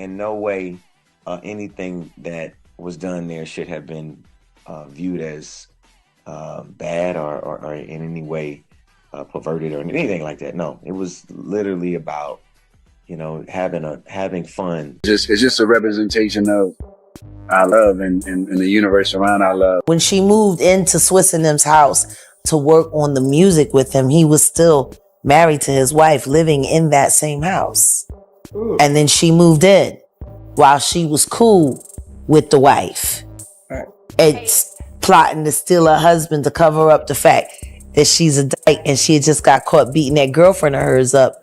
in no way anything that was done there should have been viewed as bad or in any way perverted or anything like that. No, it was literally about, you know, having fun. It's just a representation of our love and the universe around our love. When she moved into Swizz and them's house to work on the music with him, he was still married to his wife, living in that same house. Ooh. And then she moved in while she was cool with the wife. Right. It's plotting to steal her husband to cover up the fact that she's a dyke and she had just got caught beating that girlfriend of hers up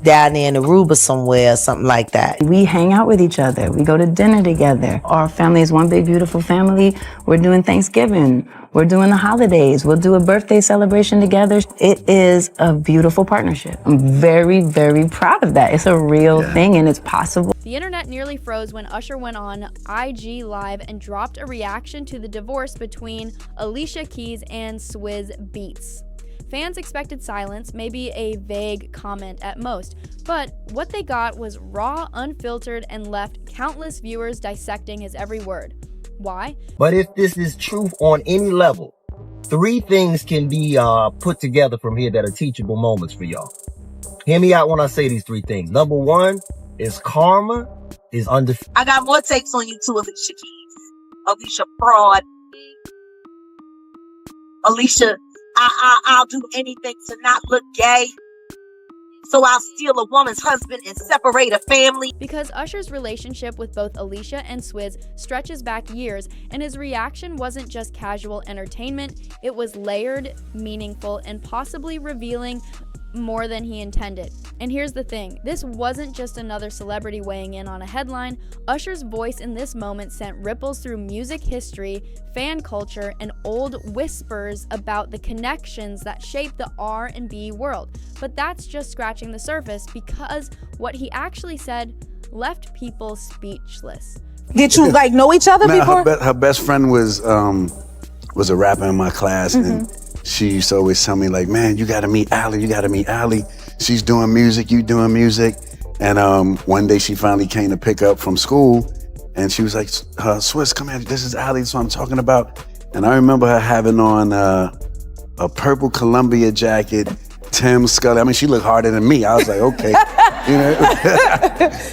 down there in Aruba somewhere or something like that. We hang out with each other. We go to dinner together. Our family is one big, beautiful family. We're doing Thanksgiving. We're doing the holidays. We'll do a birthday celebration together. It is a beautiful partnership. I'm very, very proud of that. It's a real thing and it's possible. The internet nearly froze when Usher went on IG Live and dropped a reaction to the divorce between Alicia Keys and Swizz Beatz. Fans expected silence, maybe a vague comment at most, but what they got was raw, unfiltered, and left countless viewers dissecting his every word. Why? But if this is truth on any level, 3 things can be put together from here that are teachable moments for y'all. Hear me out when I say these 3 things. Number 1 is karma is undefeated. I got more takes on you too, Alicia Keys. Alicia fraud. Alicia, I'll do anything to not look gay. So I'll steal a woman's husband and separate a family. Because Usher's relationship with both Alicia and Swizz stretches back years, and his reaction wasn't just casual entertainment, it was layered, meaningful, and possibly revealing more than he intended. And here's the thing, this wasn't just another celebrity weighing in on a headline. Usher's voice in this moment sent ripples through music history, fan culture, and old whispers about the connections that shape the R&B world. But that's just scratching the surface, because what he actually said left people speechless. Did you like know each other before? Her best friend was a rapper in my class, and she used to always tell me, like, man, you gotta meet Ali, you gotta meet Ali. She's doing music, you doing music. And one day she finally came to pick up from school, and she was like, Swizz, come here, this is Ali, that's what I'm talking about. And I remember her having on a purple Columbia jacket, Tim Scully. I mean, she looked harder than me. I was like, okay, you know.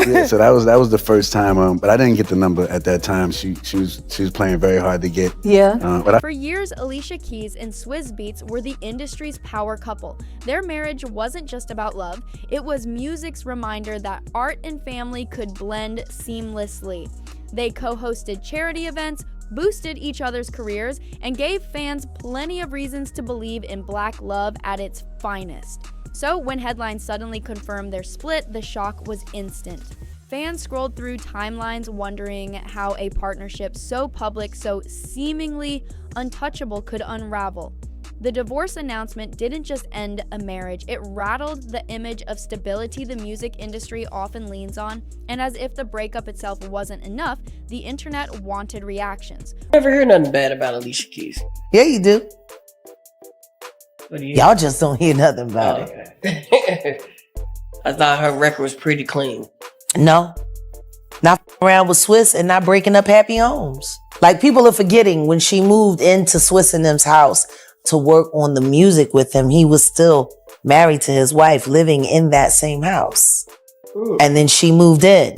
Yeah, so that was the first time, but I didn't get the number at that time. She was playing very hard to get. Yeah. For years, Alicia Keys and Swizz Beatz were the industry's power couple. Their marriage wasn't just about love, it was music's reminder that art and family could blend seamlessly. They co-hosted charity events, boosted each other's careers, and gave fans plenty of reasons to believe in Black love at its finest. So when headlines suddenly confirmed their split, the shock was instant. Fans scrolled through timelines wondering how a partnership so public, so seemingly untouchable could unravel. The divorce announcement didn't just end a marriage, it rattled the image of stability the music industry often leans on, and as if the breakup itself wasn't enough, the internet wanted reactions. Never hear nothing bad about Alicia Keys. Yeah, you do. What do you? Y'all just don't hear nothing about it. Okay. I thought her record was pretty clean. No. Not around with Swizz and not breaking up happy homes. Like, people are forgetting when she moved into Swizz and them's house to work on the music with him, he was still married to his wife, living in that same house. Ooh. And then she moved in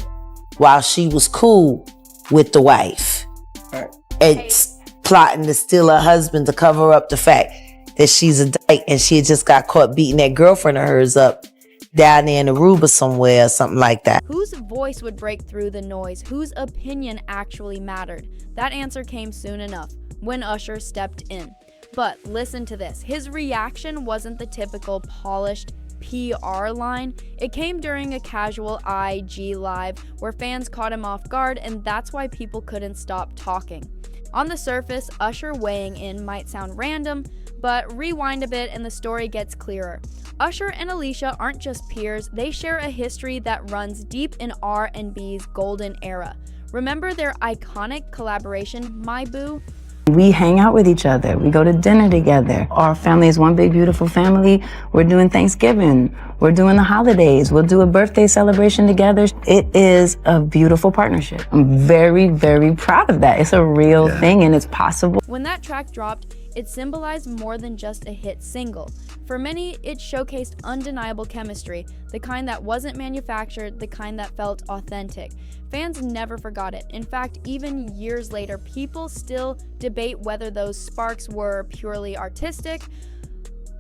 while she was cool with the wife. Right. It's plotting to steal her husband to cover up the fact that she's a dyke and she had just got caught beating that girlfriend of hers up down there in Aruba somewhere or something like that. Whose voice would break through the noise? Whose opinion actually mattered? That answer came soon enough, when Usher stepped in. But listen to this, his reaction wasn't the typical polished PR line. It came during a casual IG Live where fans caught him off guard, and that's why people couldn't stop talking. On the surface, Usher weighing in might sound random, but rewind a bit and the story gets clearer. Usher and Alicia aren't just peers, they share a history that runs deep in R&B's golden era. Remember their iconic collaboration, My Boo? We hang out with each other. We go to dinner together. Our family is one big, beautiful family. We're doing Thanksgiving. We're doing the holidays. We'll do a birthday celebration together. It is a beautiful partnership. I'm very, very proud of that. It's a real thing and it's possible. When that track dropped, it symbolized more than just a hit single. For many, it showcased undeniable chemistry, the kind that wasn't manufactured, the kind that felt authentic. Fans never forgot it. In fact, even years later, people still debate whether those sparks were purely artistic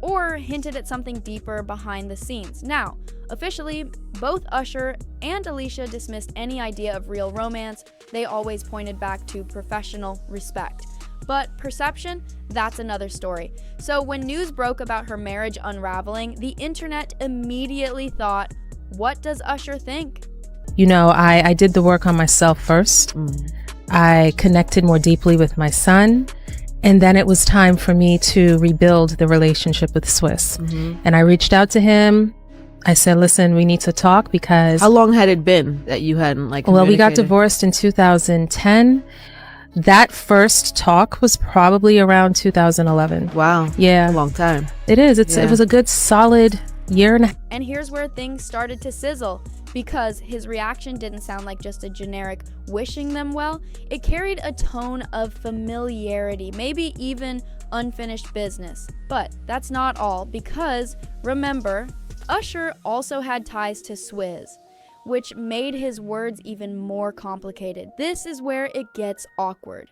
or hinted at something deeper behind the scenes. Now, officially, both Usher and Alicia dismissed any idea of real romance. They always pointed back to professional respect. But perception, that's another story. So when news broke about her marriage unraveling, the internet immediately thought, what does Usher think? You know, I did the work on myself first. I connected more deeply with my son. And then it was time for me to rebuild the relationship with Swizz. And I reached out to him. I said, listen, we need to talk because... How long had it been that you hadn't Well, we got divorced in 2010. That first talk was probably around 2011. Wow. Yeah. A long time. It is. It was a good solid year and a half. And here's where things started to sizzle, because his reaction didn't sound like just a generic wishing them well. It carried a tone of familiarity, maybe even unfinished business. But that's not all, because remember, Usher also had ties to Swizz, which made his words even more complicated. This is where it gets awkward.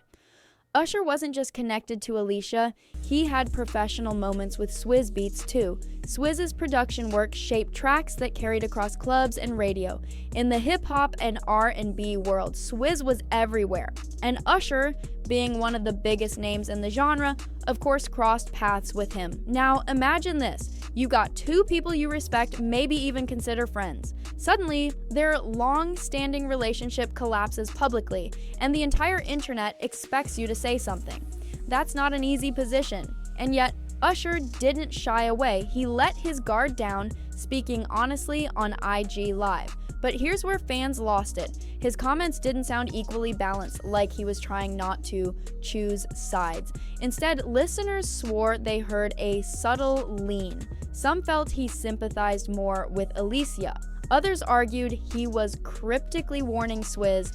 Usher wasn't just connected to Alicia, he had professional moments with Swizz Beatz too. Swizz's production work shaped tracks that carried across clubs and radio. In the hip-hop and R&B world, Swizz was everywhere. And Usher, being one of the biggest names in the genre, of course crossed paths with him. Now imagine this. You got two people you respect, maybe even consider friends. Suddenly, their long-standing relationship collapses publicly, and the entire internet expects you to say something. That's not an easy position, and yet Usher didn't shy away. He let his guard down, speaking honestly on IG Live. But here's where fans lost it. His comments didn't sound equally balanced, like he was trying not to choose sides. Instead, listeners swore they heard a subtle lean. Some felt he sympathized more with Alicia. Others argued he was cryptically warning Swizz.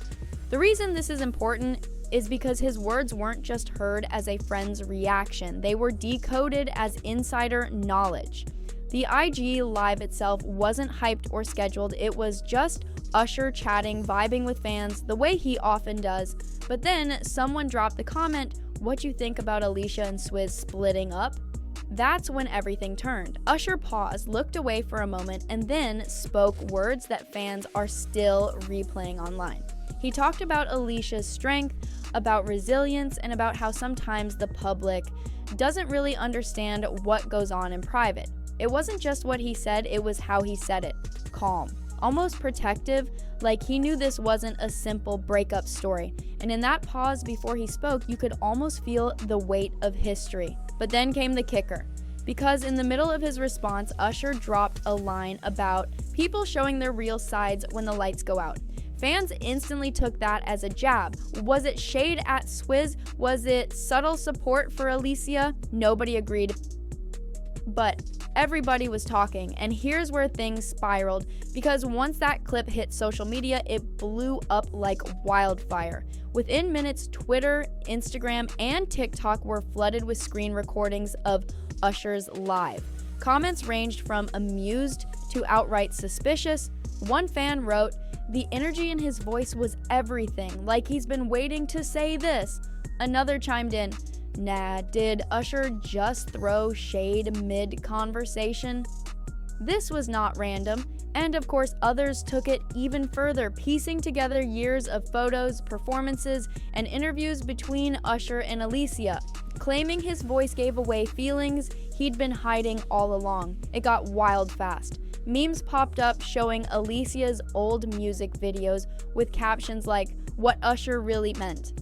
The reason this is important is because his words weren't just heard as a friend's reaction, they were decoded as insider knowledge. The IG Live itself wasn't hyped or scheduled, it was just Usher chatting, vibing with fans, the way he often does. But then someone dropped the comment, "What you think about Alicia and Swizz splitting up?" That's when everything turned. Usher paused, looked away for a moment, and then spoke words that fans are still replaying online. He talked about Alicia's strength, about resilience, and about how sometimes the public doesn't really understand what goes on in private. It wasn't just what he said, it was how he said it. Calm, almost protective, like he knew this wasn't a simple breakup story. And in that pause before he spoke, you could almost feel the weight of history. But then came the kicker. Because in the middle of his response, Usher dropped a line about people showing their real sides when the lights go out. Fans instantly took that as a jab. Was it shade at Swizz? Was it subtle support for Alicia? Nobody agreed. But everybody was talking, and here's where things spiraled, because once that clip hit social media, it blew up like wildfire. Within minutes, Twitter, Instagram, and TikTok were flooded with screen recordings of Usher's live. Comments ranged from amused to outright suspicious. One fan wrote, "The energy in his voice was everything, like he's been waiting to say this." Another chimed in, "Nah, did Usher just throw shade mid-conversation?" This was not random, and of course others took it even further, piecing together years of photos, performances, and interviews between Usher and Alicia, claiming his voice gave away feelings he'd been hiding all along. It got wild fast. Memes popped up showing Alicia's old music videos with captions like, "What Usher really meant."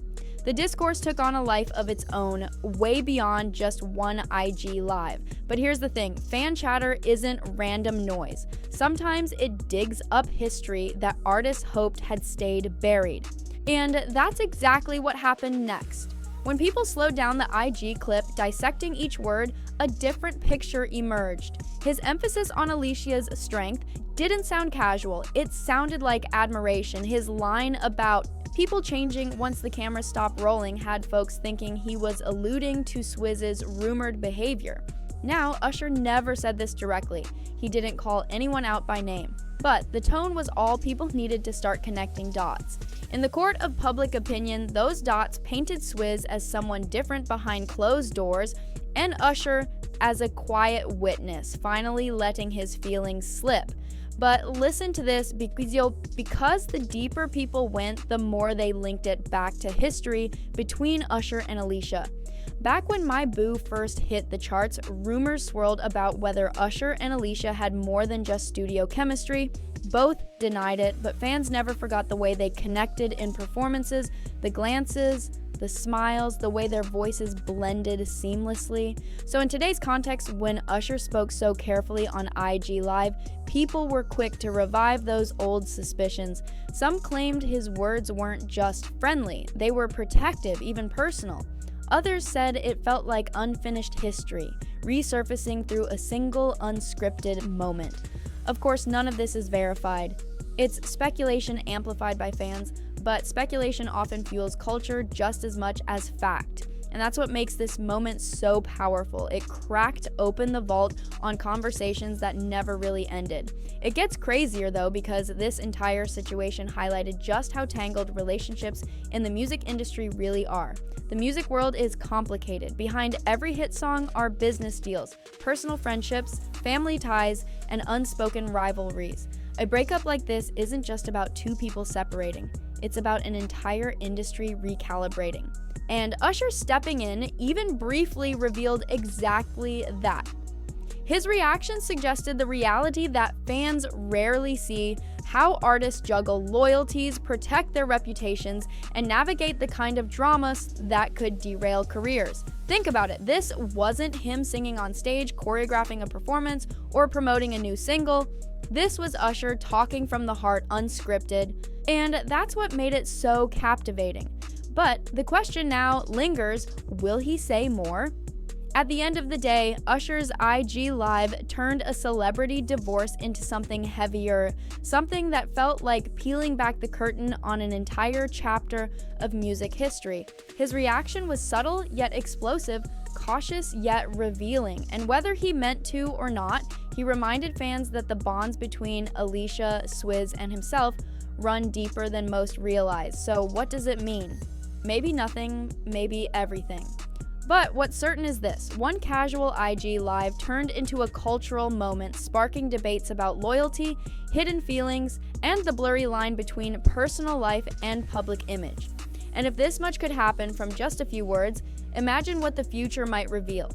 The discourse took on a life of its own, way beyond just one IG Live. But here's the thing, fan chatter isn't random noise. Sometimes it digs up history that artists hoped had stayed buried. And that's exactly what happened next. When people slowed down the IG clip, dissecting each word, a different picture emerged. His emphasis on Alicia's strength didn't sound casual, it sounded like admiration. His line about people changing once the camera stopped rolling had folks thinking he was alluding to Swizz's rumored behavior. Now, Usher never said this directly. He didn't call anyone out by name. But the tone was all people needed to start connecting dots. In the court of public opinion, those dots painted Swizz as someone different behind closed doors, and Usher as a quiet witness, finally letting his feelings slip. But listen to this, because the deeper people went, the more they linked it back to history between Usher and Alicia. Back when My Boo first hit the charts, rumors swirled about whether Usher and Alicia had more than just studio chemistry. Both denied it, but fans never forgot the way they connected in performances, the glances, the smiles, the way their voices blended seamlessly. So in today's context, when Usher spoke so carefully on IG Live, people were quick to revive those old suspicions. Some claimed his words weren't just friendly, they were protective, even personal. Others said it felt like unfinished history, resurfacing through a single unscripted moment. Of course, none of this is verified. It's speculation amplified by fans, but speculation often fuels culture just as much as fact. And that's what makes this moment so powerful. It cracked open the vault on conversations that never really ended. It gets crazier though, because this entire situation highlighted just how tangled relationships in the music industry really are. The music world is complicated. Behind every hit song are business deals, personal friendships, family ties, and unspoken rivalries. A breakup like this isn't just about two people separating. It's about an entire industry recalibrating. And Usher stepping in, even briefly, revealed exactly that. His reaction suggested the reality that fans rarely see: how artists juggle loyalties, protect their reputations, and navigate the kind of dramas that could derail careers. Think about it, this wasn't him singing on stage, choreographing a performance, or promoting a new single. This was Usher talking from the heart, unscripted, and that's what made it so captivating. But the question now lingers, will he say more? At the end of the day, Usher's IG Live turned a celebrity divorce into something heavier, something that felt like peeling back the curtain on an entire chapter of music history. His reaction was subtle yet explosive, cautious yet revealing, and whether he meant to or not, he reminded fans that the bonds between Alicia, Swizz, and himself run deeper than most realize. So what does it mean? Maybe nothing, maybe everything. But what's certain is this: one casual IG Live turned into a cultural moment, sparking debates about loyalty, hidden feelings, and the blurry line between personal life and public image. And if this much could happen from just a few words, imagine what the future might reveal.